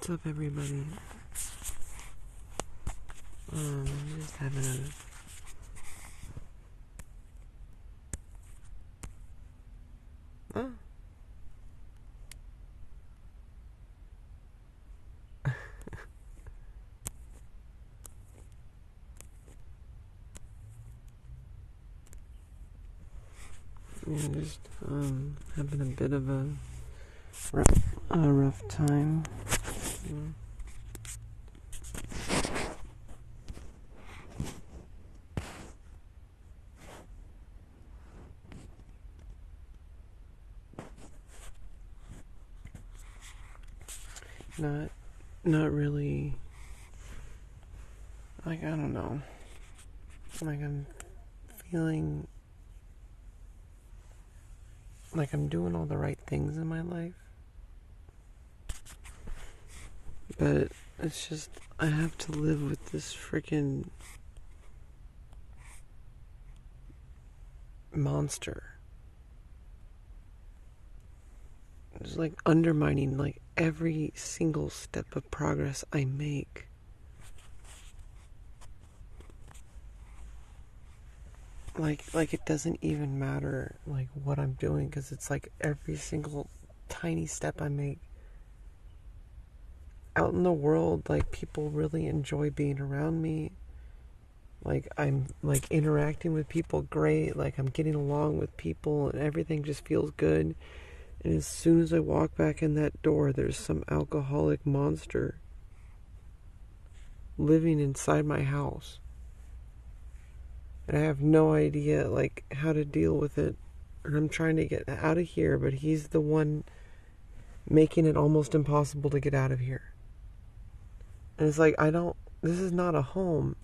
What's up, everybody? Just having a... just, having a bit of a rough time. Not really, like, I don't know, like, I'm feeling like I'm doing all the right things in my life, but it's just, I have to live with this freaking monster. It's like undermining like every single step of progress I make. Like it doesn't even matter like what I'm doing, because it's like every single tiny step I make out in the world, like people really enjoy being around me. Like I'm like interacting with people great, like I'm getting along with people and everything just feels good. And as soon as I walk back in that door, there's some alcoholic monster living inside my house. And I have no idea, like, how to deal with it. And I'm trying to get out of here, but he's the one making it almost impossible to get out of here. And it's like, this is not a home.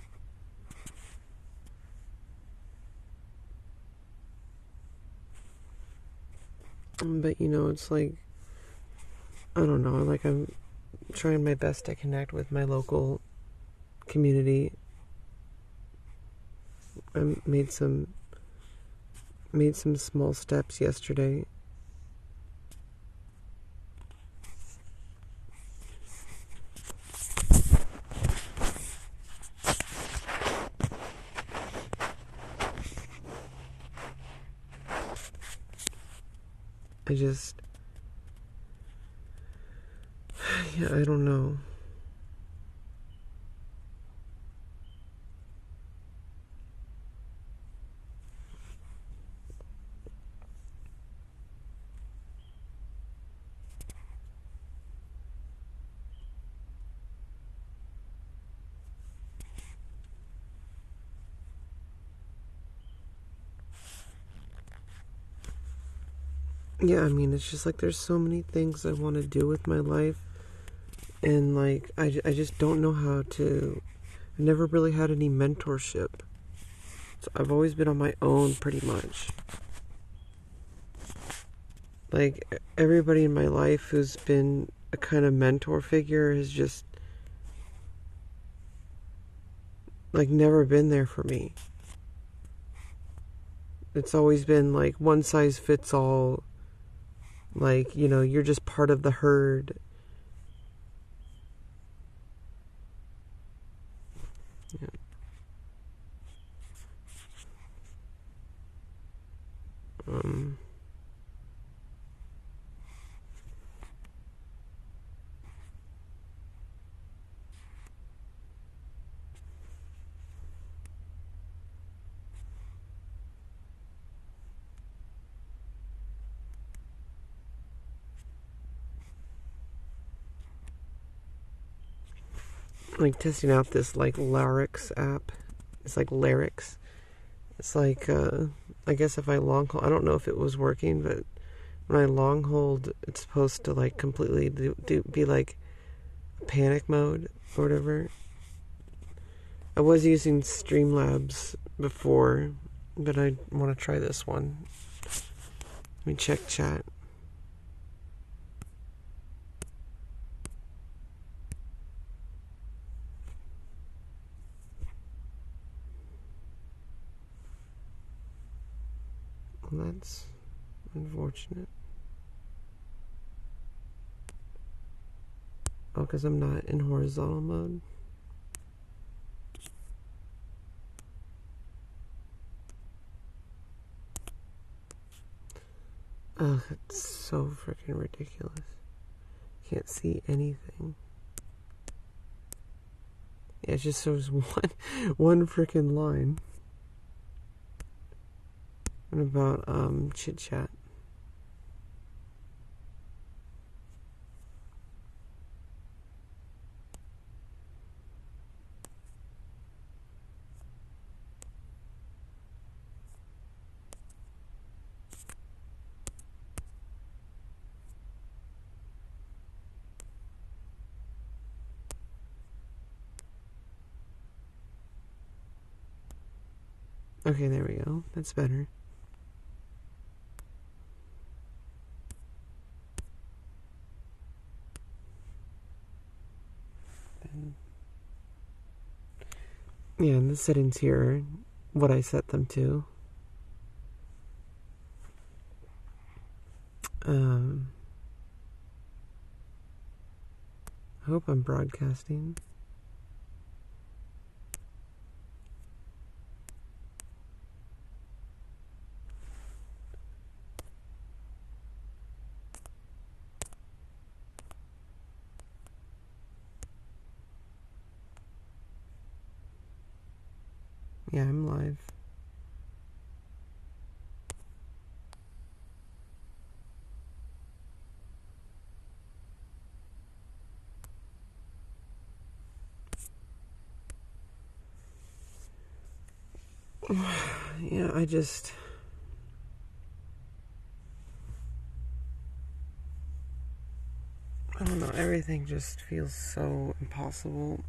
But, it's like, I don't know, like, I'm trying my best to connect with my local community. I made some small steps yesterday. I don't know. Yeah, I mean, it's just like there's so many things I want to do with my life, and like I just don't know how to. I've never really had any mentorship, so I've always been on my own pretty much. Like everybody in my life who's been a kind of mentor figure has just like never been there for me. It's always been like one size fits all. Like, you're just part of the herd. Yeah. Like testing out this like Larix app. It's like Larix. It's like I guess if I long hold, I don't know if it was working, but when I long hold, it's supposed to like completely be like panic mode or whatever. I was using Streamlabs before, but I want to try this one. Let me check chat. Well, that's unfortunate. Oh, because I'm not in horizontal mode. Ugh, it's so freaking ridiculous. Can't see anything. Yeah, it just shows one freaking line. What about chit chat? Okay, there we go. That's better. Yeah, and the settings here are what I set them to. I hope I'm broadcasting. Yeah, I'm live. Yeah, I don't know, everything just feels so impossible.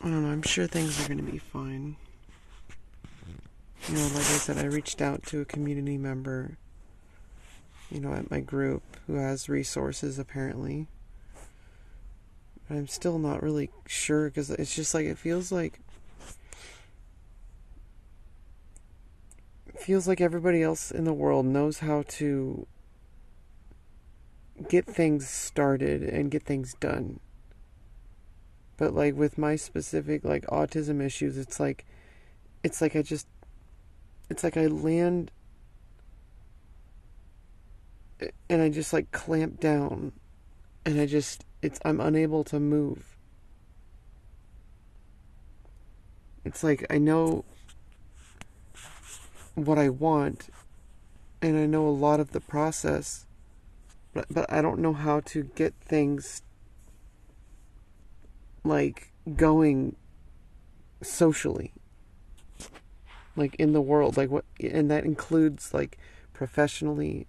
I don't know, I'm sure things are going to be fine. You know, like I said, I reached out to a community member, you know, at my group who has resources apparently. But I'm still not really sure because it's just like, it feels like everybody else in the world knows how to get things started and get things done. But like with my specific like autism issues, it's like I land and I just like clamp down and I'm unable to move. It's like I know what I want and I know a lot of the process, but I don't know how to get things like going socially, like in the world, like what, and that includes like professionally,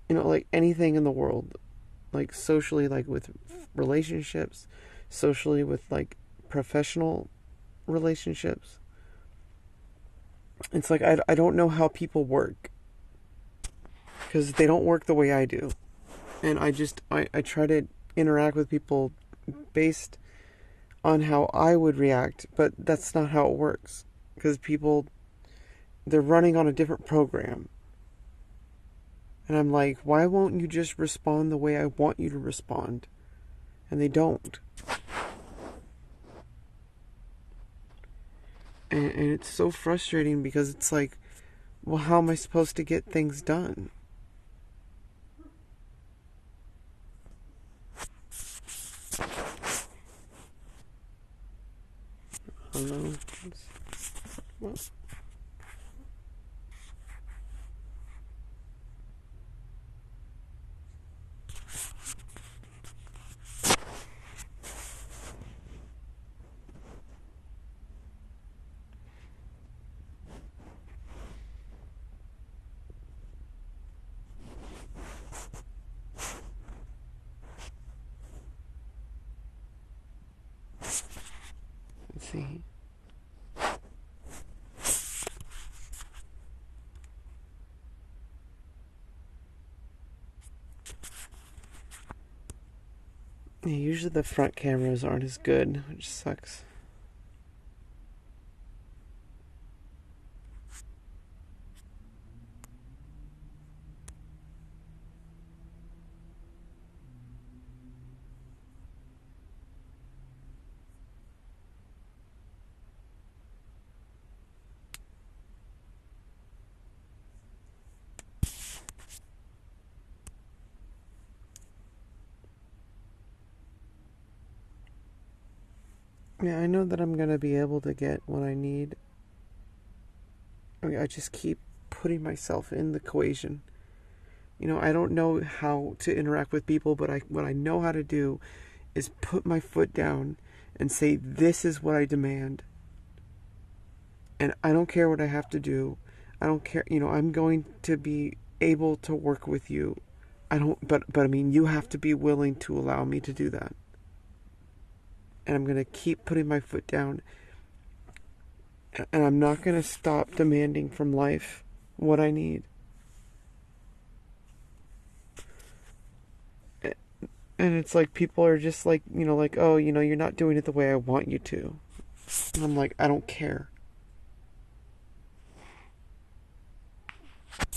you know, like anything in the world, like socially, like with relationships, socially with like professional relationships. It's like I don't know how people work because they don't work the way I do, and I try to interact with people based on how I would react, but that's not how it works because people, they're running on a different program. And I'm like, why won't you just respond the way I want you to respond? And they don't. And it's so frustrating because it's like, well, how am I supposed to get things done? I don't know. Well, let's see. Yeah, usually the front cameras aren't as good, which sucks. Yeah, I know that I'm going to be able to get what I need. I mean, I just keep putting myself in the equation. You know, I don't know how to interact with people, but what I know how to do is put my foot down and say, this is what I demand. And I don't care what I have to do. I don't care, you know, I'm going to be able to work with you. But I mean, you have to be willing to allow me to do that. And I'm going to keep putting my foot down. And I'm not going to stop demanding from life what I need. And it's like people are just like, you know, like, oh, you know, you're not doing it the way I want you to. And I'm like, I don't care.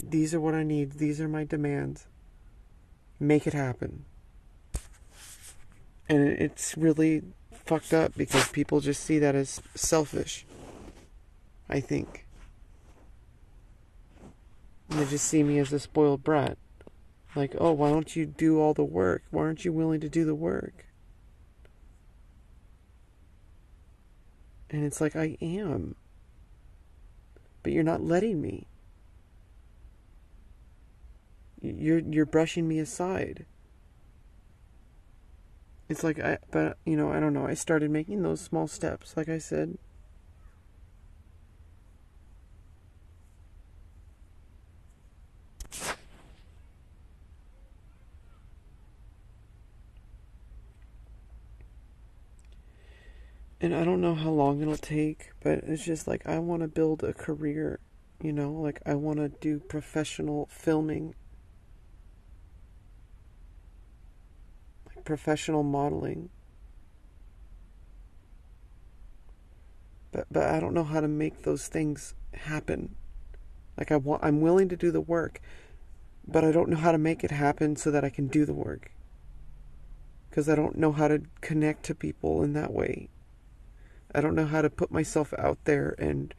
These are what I need. These are my demands. Make it happen. And it's really fucked up because people just see that as selfish, I think. And they just see me as a spoiled brat. Like, oh, why don't you do all the work? Why aren't you willing to do the work? And it's like, I am. But you're not letting me. You're brushing me aside. It's like, but, you know, I don't know. I started making those small steps, like I said. And I don't know how long it'll take, but it's just like, I want to build a career, you know? Like, I want to do professional filming, like professional modeling. But I don't know how to make those things happen. Like, I'm willing to do the work, but I don't know how to make it happen so that I can do the work. Because I don't know how to connect to people in that way. I don't know how to put myself out there and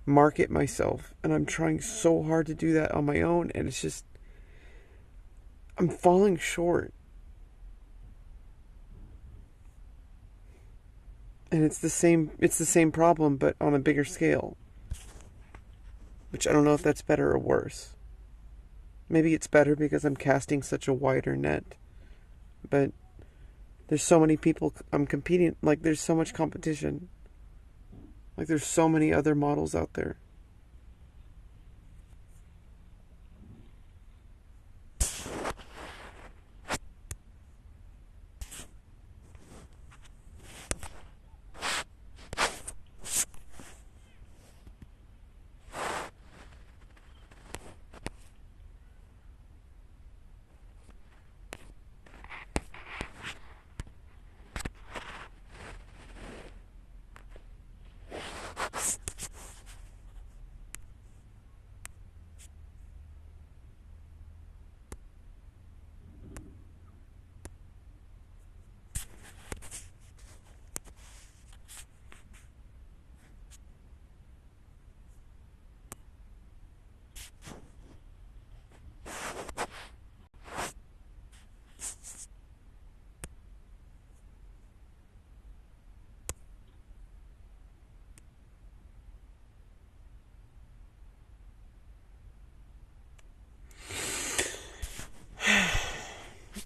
market myself. And I'm trying so hard to do that on my own. And it's just, I'm falling short. And it's the same problem, but on a bigger scale. Which I don't know if that's better or worse. Maybe it's better because I'm casting such a wider net. But there's so many people I'm competing, like there's so much competition. Like there's so many other models out there.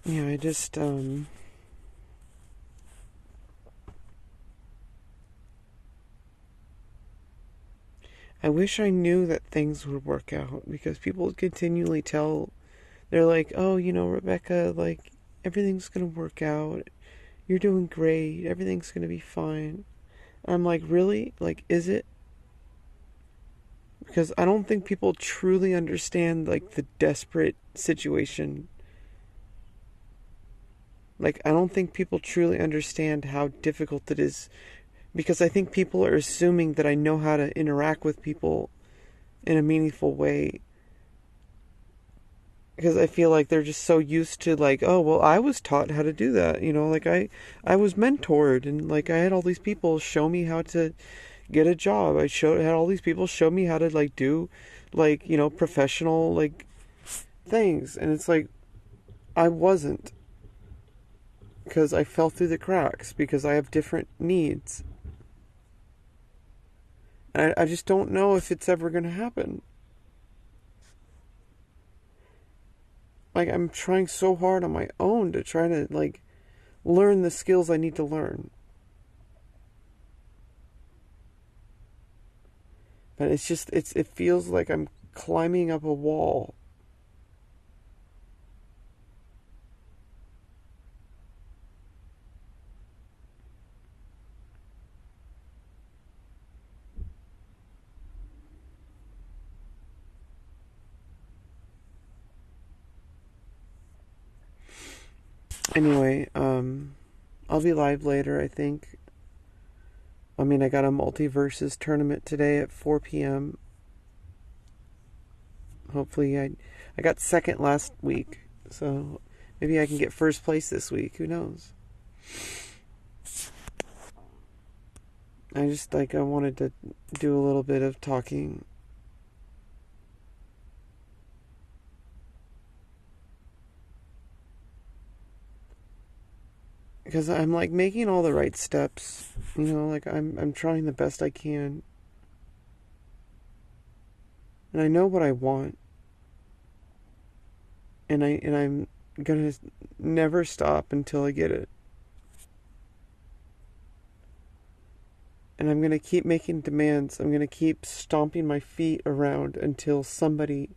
Yeah, I just, I wish I knew that things would work out because people continually they're like, oh, you know, Rebecca, like, everything's gonna work out. You're doing great. Everything's gonna be fine. I'm like, really? Like, is it? Because I don't think people truly understand, like, the desperate situation. Like, I don't think people truly understand how difficult it is, because I think people are assuming that I know how to interact with people in a meaningful way, because I feel like they're just so used to, like, oh, well, I was taught how to do that, like I was mentored, and like I had all these people show me how to get a job. Had all these people show me how to like do like, professional like things, and it's like I wasn't, because I fell through the cracks because I have different needs. And I just don't know if it's ever going to happen. Like, I'm trying so hard on my own to try to, like, learn the skills I need to learn. But it's just, it feels like I'm climbing up a wall. Anyway, I'll be live later, I think. I mean, I got a multiverses tournament today at 4 p.m. Hopefully, I got second last week, so maybe I can get first place this week. Who knows? I just, like, I wanted to do a little bit of talking. Because I'm, like, making all the right steps. Like, I'm trying the best I can. And I know what I want. And I'm gonna never stop until I get it. And I'm gonna keep making demands. I'm gonna keep stomping my feet around until somebody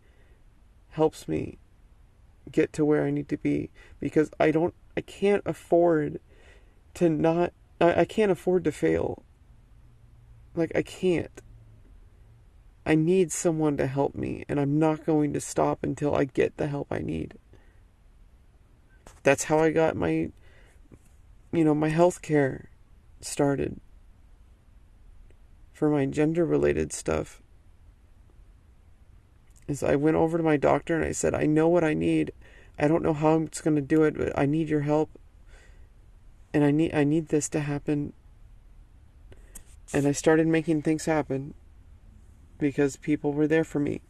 helps me get to where I need to be. Because I can't afford to not, I can't afford to fail. Like, I can't. I need someone to help me, and I'm not going to stop until I get the help I need. That's how I got my health care started for my gender-related stuff. Is I went over to my doctor and I said, I know what I need. I don't know how I'm going to do it, but I need your help. And I need this to happen. And I started making things happen because people were there for me.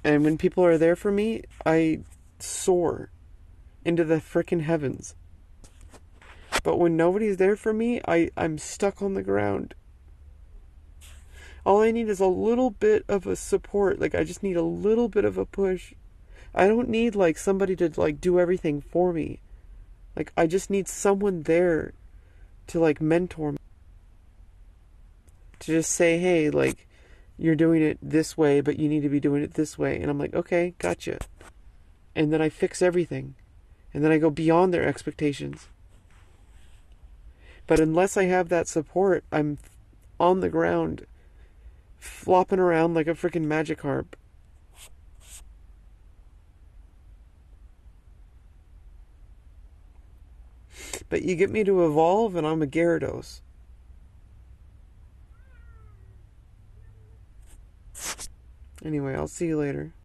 And when people are there for me, I soar into the frickin' heavens. But when nobody's there for me, I'm stuck on the ground. All I need is a little bit of a support. Like, I just need a little bit of a push. I don't need, like, somebody to, like, do everything for me. Like, I just need someone there to, like, mentor me. To just say, hey, like, you're doing it this way, but you need to be doing it this way. And I'm like, okay, gotcha. And then I fix everything. And then I go beyond their expectations. But unless I have that support, I'm on the ground, flopping around like a freaking Magikarp. But you get me to evolve, and I'm a Gyarados. Anyway, I'll see you later.